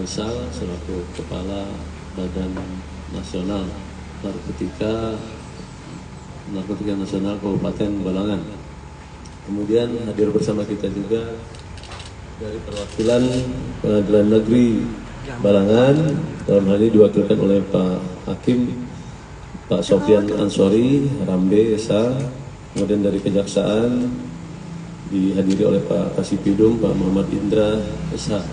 Faisal selaku Kepala Badan Nasional Narkotika Nasional Kabupaten Balangan. Kemudian hadir bersama kita juga dari perwakilan Pengadilan Negeri Balangan, dalam hal ini diwakilkan oleh Pak Hakim Pak Sofyan Ansori Rambe Esa. Kemudian dari Kejaksaan dihadiri oleh Pak Kasipidum Pak Muhammad Indra Esa.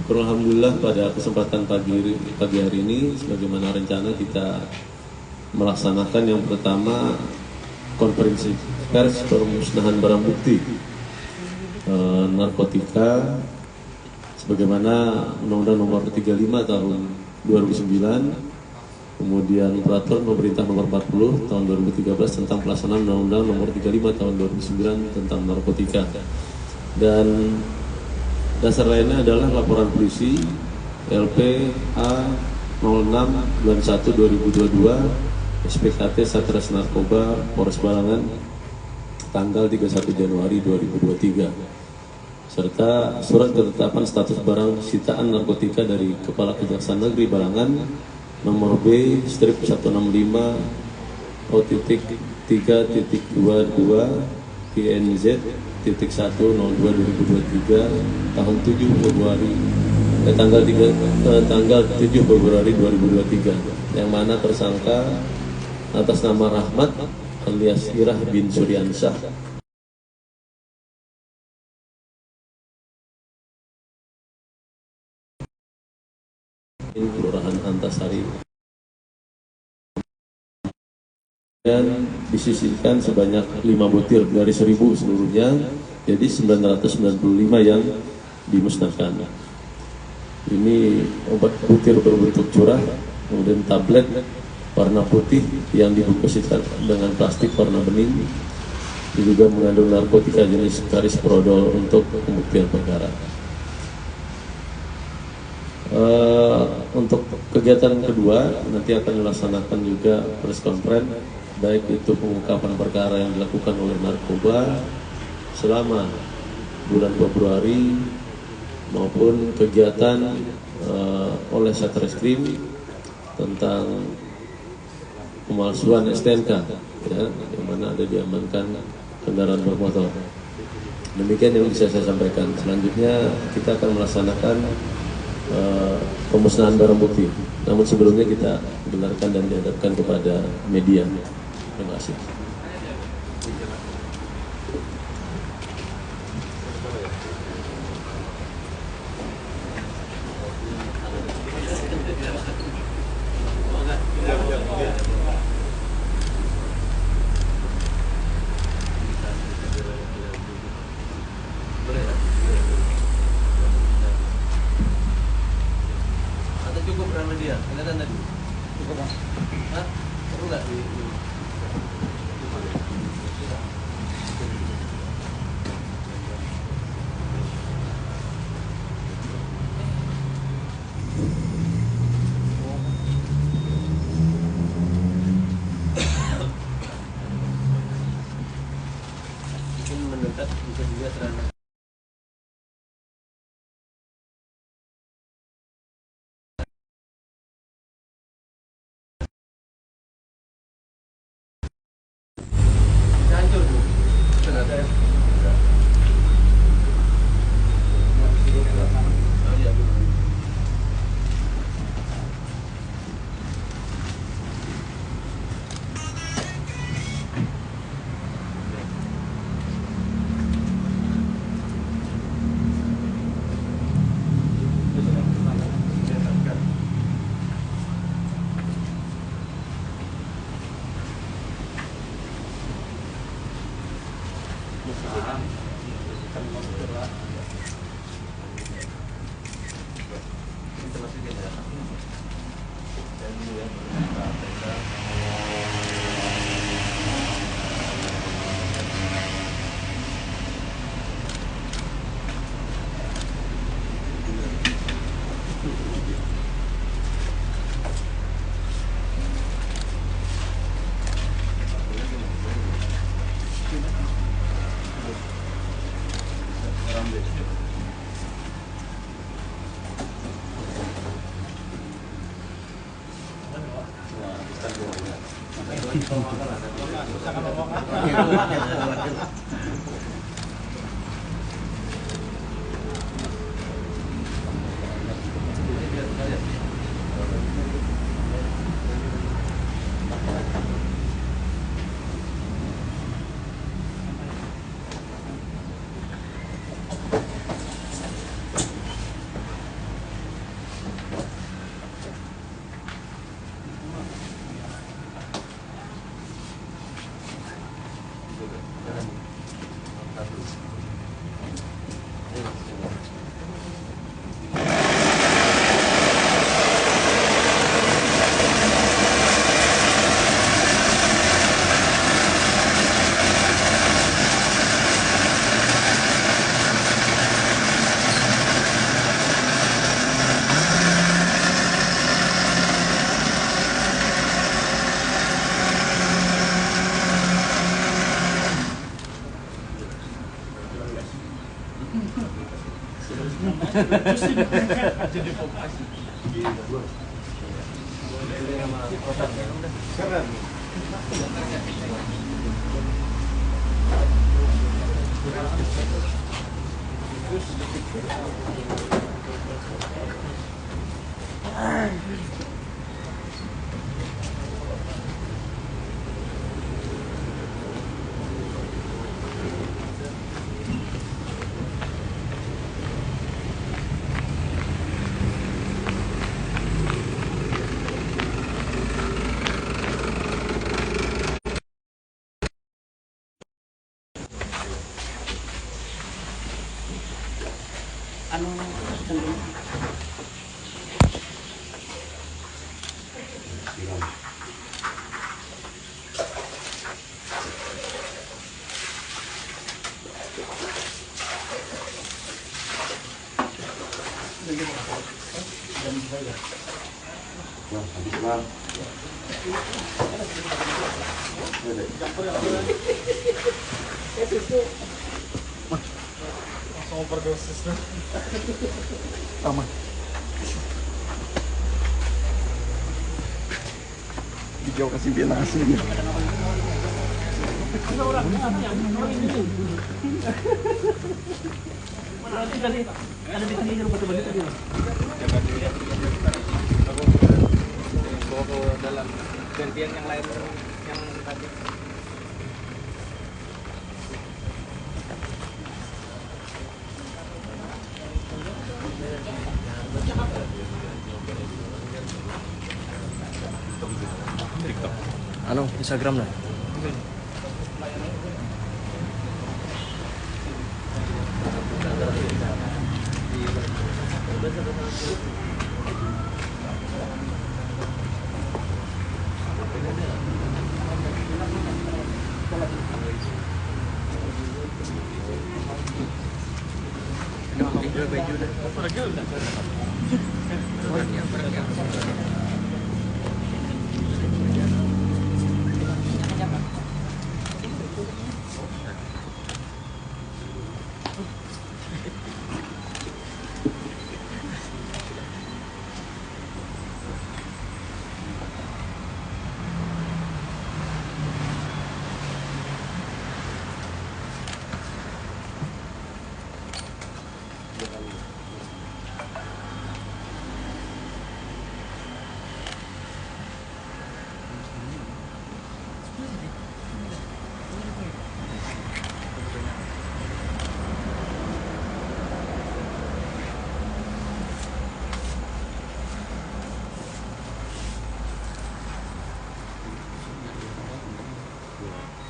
Alhamdulillah pada kesempatan pagi hari ini sebagaimana rencana kita melaksanakan yang pertama konferensi pers pemusnahan barang bukti narkotika sebagaimana Undang-Undang Nomor 35 Tahun 2009, kemudian Peraturan Pemerintah Nomor 40 Tahun 2013 tentang pelaksanaan Undang-Undang Nomor 35 Tahun 2009 tentang narkotika, dan dasar lainnya adalah laporan polisi LPA 06/91/2022 SPKT Satres Narkoba Polres Balangan tanggal 31 Januari 2023, serta surat ketetapan status barang sitaan narkotika dari Kepala Kejaksaan Negeri Balangan nomor B-165O.3.22 PNZ.102/2023 tahun 7 Februari tanggal 7 Februari 2023, yang mana tersangka atas nama Rahmat alias Irah bin Suryansyah Kelurahan Antasari, dan disisihkan sebanyak 5 butir dari 1000 seluruhnya, jadi 995 yang dimusnahkan. Ini obat butir berbentuk curah, kemudian tablet warna putih yang dibungkuskan dengan plastik warna bening, diduga mengandung narkotika jenis karisprodol untuk pembuktian perkara. Untuk kegiatan kedua nanti akan dilaksanakan juga press conference, baik itu pengungkapan perkara yang dilakukan oleh narkoba selama bulan Februari maupun kegiatan oleh Satreskrim tentang pemalsuan STNK, ya, yang mana ada diamankan kendaraan bermotor. Demikian yang bisa saya sampaikan. Selanjutnya kita akan melaksanakan pemusnahan barang bukti. Namun sebelumnya kita dengarkan dan dihadapkan kepada media. Terima kasih. Cukup ramai dia, kelihatan tadi. Cukup, Pak. Hah? Perlu nggak di? Mungkin mendekat bisa juga terang. Langsung overdosis tuh. Aman. Dijauh kasih dia nasi. Ada di sini rumput balik tadi. Bawa ke dalam gantian yang lain yang tadi. Anu, Instagram lah.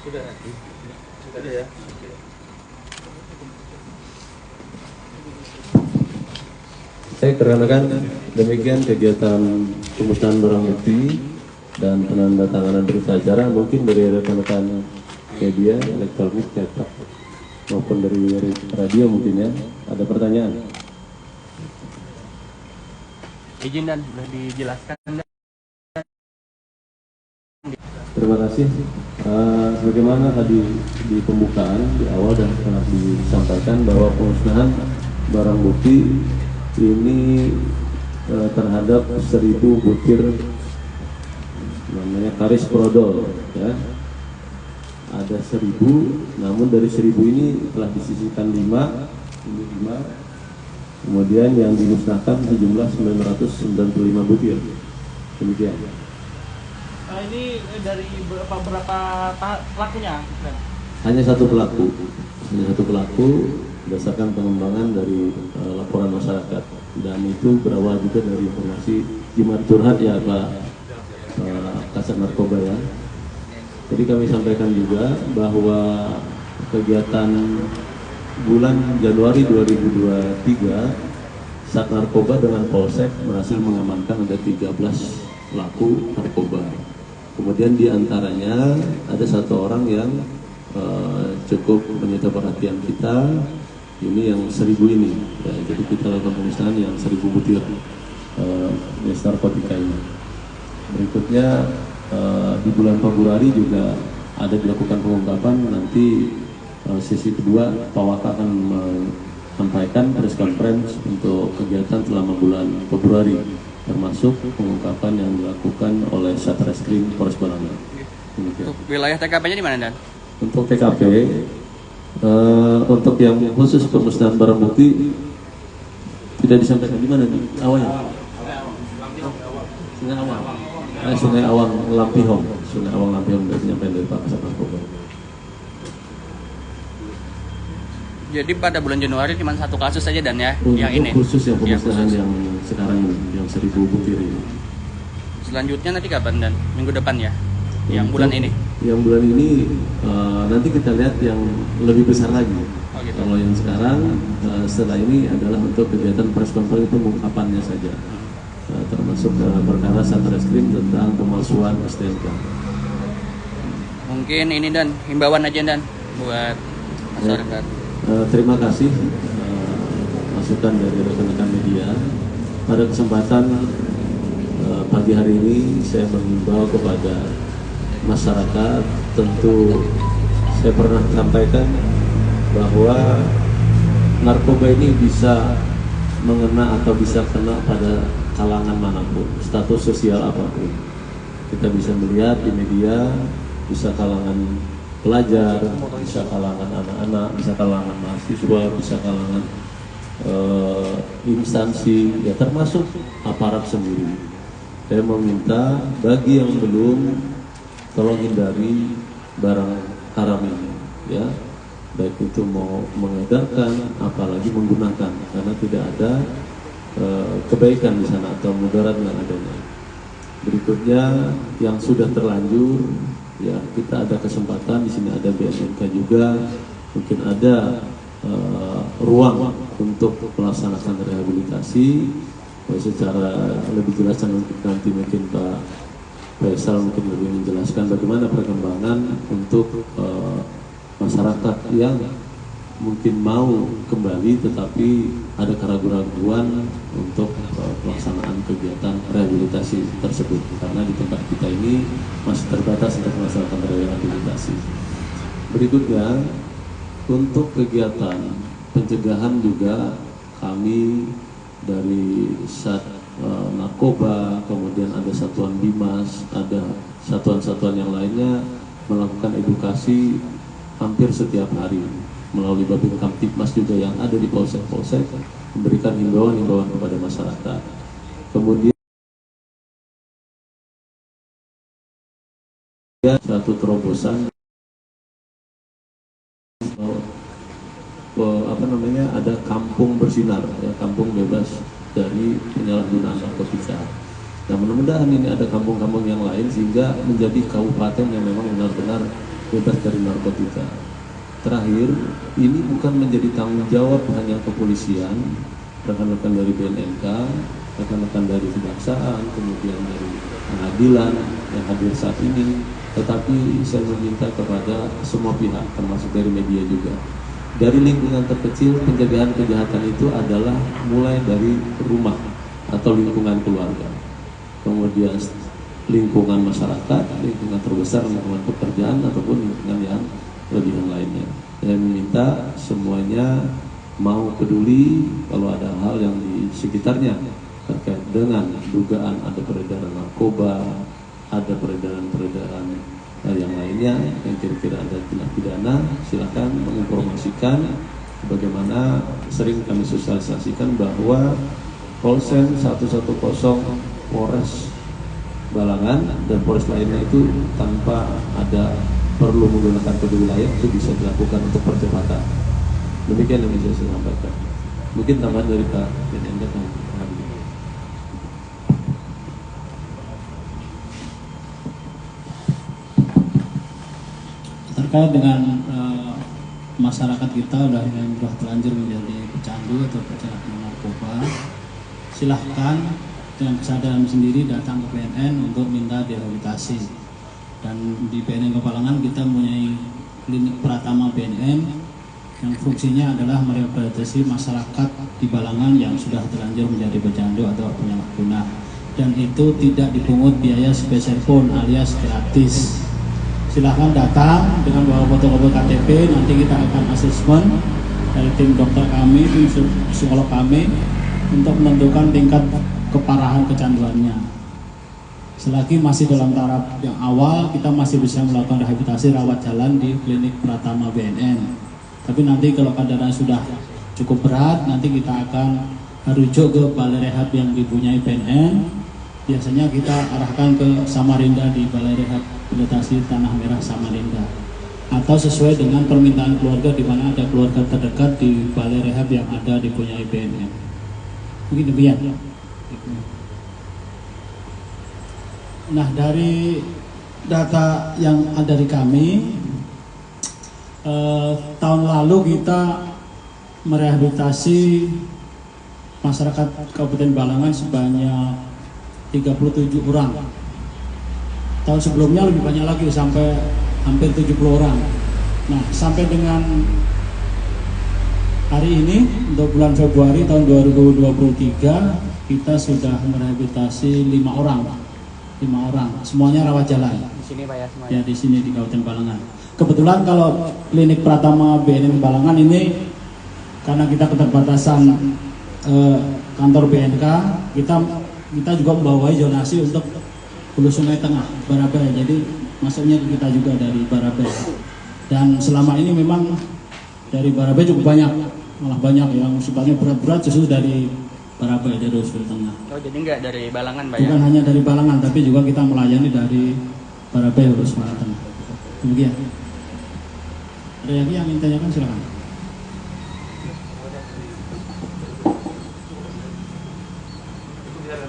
Sudah ya. Baik, rekan-rekan, demikian kegiatan pemusnahan barang bukti dan penandatanganan berita acara. Mungkin dari rekan-rekan media, elektronik, cetak maupun dari radio mungkin ya, ada pertanyaan. Izin dan sudah dijelaskan. Terima kasih. Sebagaimana tadi di pembukaan di awal dan pernah disampaikan bahwa pemusnahan barang bukti ini terhadap 1000 butir namanya Karis Prodol, ya. Ada 1.000, namun dari 1.000 ini telah disisihkan 5, ini 5. Kemudian yang dimusnahkan sejumlah 995 butir. Demikian. Ini dari berapa pelakunya? Hanya satu pelaku, berdasarkan pengembangan dari laporan masyarakat, dan itu berawal juga dari informasi jimat curhat ya Pak Kasat Narkoba ya. Jadi kami sampaikan juga bahwa kegiatan bulan Januari 2023 Sat Narkoba dengan Polsek berhasil mengamankan ada 13 pelaku narkoba. Kemudian diantaranya ada satu orang yang cukup menyita perhatian kita, ini yang 1.000 ini ya, jadi kita lakukan pemusnahan yang 1.000 butir jenis narkotika ini. Berikutnya di bulan Februari juga ada dilakukan pengungkapan, nanti sesi kedua Pak Waka akan menyampaikan press conference untuk kegiatan selama bulan Februari, termasuk pengungkapan yang dilakukan oleh Satreskrim Polres Balangan. Untuk wilayah TKP-nya di mana, Dan? Untuk TKP, untuk yang khusus pemusnahan barang bukti tidak disampaikan di mana nih awalnya? Sungai Awang. Sungai Awang Lampihong. Sungai Awang Lampihong dari penyampaian dari Pak Kasat Narkoba. Jadi pada bulan Januari cuma satu kasus saja, Dan ya, Untuk yang ini. khusus yang pemusnahan khusus. yang sekarang yang 1.000 butir ini. Selanjutnya nanti kapan, Dan? Minggu depan ya? Yang bulan ini? Yang bulan ini nanti kita lihat yang lebih besar lagi. Oh, gitu. Kalau yang sekarang setelah ini adalah untuk kegiatan press conference pengungkapannya saja, termasuk perkara Satreskrim tentang pemalsuan STNK. Mungkin ini, Dan, himbauan aja, Dan, buat masyarakat. Terima kasih masukan dari rekan-rekan media. Pada kesempatan pagi hari ini saya mengimbau kepada masyarakat, tentu saya pernah sampaikan bahwa narkoba ini bisa mengena atau bisa kena pada kalangan manapun, status sosial apapun. Kita bisa melihat di media, bisa kalangan pelajar, bisa kalangan anak-anak, bisa kalangan mahasiswa, bisa kalangan instansi, ya termasuk aparat sendiri. Saya meminta bagi yang belum, tolong hindari barang haram ini, ya, baik itu mau mengedarkan, apalagi menggunakan, karena tidak ada kebaikan di sana atau mudarat yang adanya. Berikutnya yang sudah terlanjur, ya kita ada kesempatan di sini ada BNNK juga, mungkin ada ruang untuk melaksanakan rehabilitasi secara lebih jelas, nanti mungkin Pak Faisal mungkin lebih menjelaskan bagaimana perkembangan untuk masyarakat yang mungkin mau kembali tetapi ada keraguan-keraguan untuk pelaksanaan kegiatan rehabilitasi tersebut, karena di tempat kita ini masih terbatas untuk melaksanakan rehabilitasi. Berikutnya untuk kegiatan pencegahan juga kami dari narkoba, kemudian ada satuan Bimas, ada satuan-satuan yang lainnya melakukan edukasi hampir setiap hari melalui Babin Kamtibmas juga yang ada di polsek-polsek, memberikan himbauan-himbauan kepada masyarakat. Kemudian satu terobosan ada kampung bersinar, ya, kampung bebas dari penyalahgunaan narkotika. Dan mudah-mudahan ini ada kampung-kampung yang lain sehingga menjadi kabupaten yang memang benar-benar bebas dari narkotika. Terakhir, ini bukan menjadi tanggung jawab hanya kepolisian, rekan-rekan dari BNNK, rekan-rekan dari kejaksaan, kemudian dari pengadilan yang hadir saat ini, tetapi saya meminta kepada semua pihak, termasuk dari media juga. Dari lingkungan terkecil, pencegahan kejahatan itu adalah mulai dari rumah atau lingkungan keluarga, kemudian lingkungan masyarakat, lingkungan terbesar, lingkungan pekerjaan, ataupun lingkungan yang lebih yang lainnya. Saya meminta semuanya mau peduli kalau ada hal yang di sekitarnya terkait dengan dugaan ada peredaran narkoba, ada peredaran-peredaran yang lainnya yang kira-kira ada tindak pidana, silakan menginformasikan. Bagaimana sering kami sosialisasikan bahwa Polsek 110 Polres Balangan dan Polres lainnya itu tanpa ada perlu menggunakan kode wilayah itu bisa dilakukan untuk percepatan. Demikian yang bisa saya sampaikan. Mungkin tambahan dari Pak Menenda. Terkait dengan masyarakat kita yang sudah terlanjur menjadi pecandu atau penyalahguna narkoba, silahkan dengan kesadaran sendiri datang ke BNN untuk minta direhabilitasi. Dan di BNN Kepalangan kita mempunyai klinik Pratama BNN yang fungsinya adalah merehabilitasi masyarakat di Balangan yang sudah terlanjur menjadi pecandu atau penyalahguna, dan itu tidak dipungut biaya spesial pun alias gratis. Silahkan datang dengan bawa fotokopi KTP, nanti kita akan asesmen dari tim dokter kami, tim psikolog kami untuk menentukan tingkat keparahan kecanduannya. Selagi masih dalam taraf yang awal, kita masih bisa melakukan rehabilitasi rawat jalan di klinik Pratama BNN. Tapi nanti kalau keadaan sudah cukup berat, nanti kita akan rujuk ke balai rehab yang dipunyai BNN. Biasanya kita arahkan ke Samarinda di balai rehabilitasi Tanah Merah Samarinda, atau sesuai dengan permintaan keluarga di mana ada keluarga terdekat di balai rehab yang ada dipunyai BNN. Mungkin demikian. Nah, dari data yang ada di kami, tahun lalu kita merehabilitasi masyarakat Kabupaten Balangan sebanyak 37 orang. Tahun sebelumnya lebih banyak lagi, sampai hampir 70 orang. Nah, sampai dengan hari ini untuk bulan Februari tahun 2023 kita sudah merehabilitasi 5 orang. Semuanya rawat jalan. Di sini Pak ya semuanya. Ya, di sini di Kabupaten Balangan. Kebetulan kalau klinik Pratama BNN Balangan ini karena kita keterbatasan kantor BNK, kita juga membawai zonasi untuk Hulu Sungai Tengah, Barabaya. Jadi masuknya kita juga dari Barabaya. Dan selama ini memang dari Barabaya cukup banyak, malah banyak yang sifatnya berat-berat justru dari Barabaya, dari Hulu Tengah. Oh, jadi nggak dari Balangan Pak ya? Bukan hanya dari Balangan, tapi juga kita melayani dari Barabaya, Hulu Sungai Tengah. Demikian. Ada lagi yang ingin tanyakan, silakan.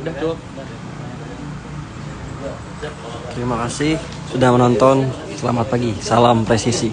Udah cukup. Terima kasih sudah menonton. Selamat pagi. Salam presisi.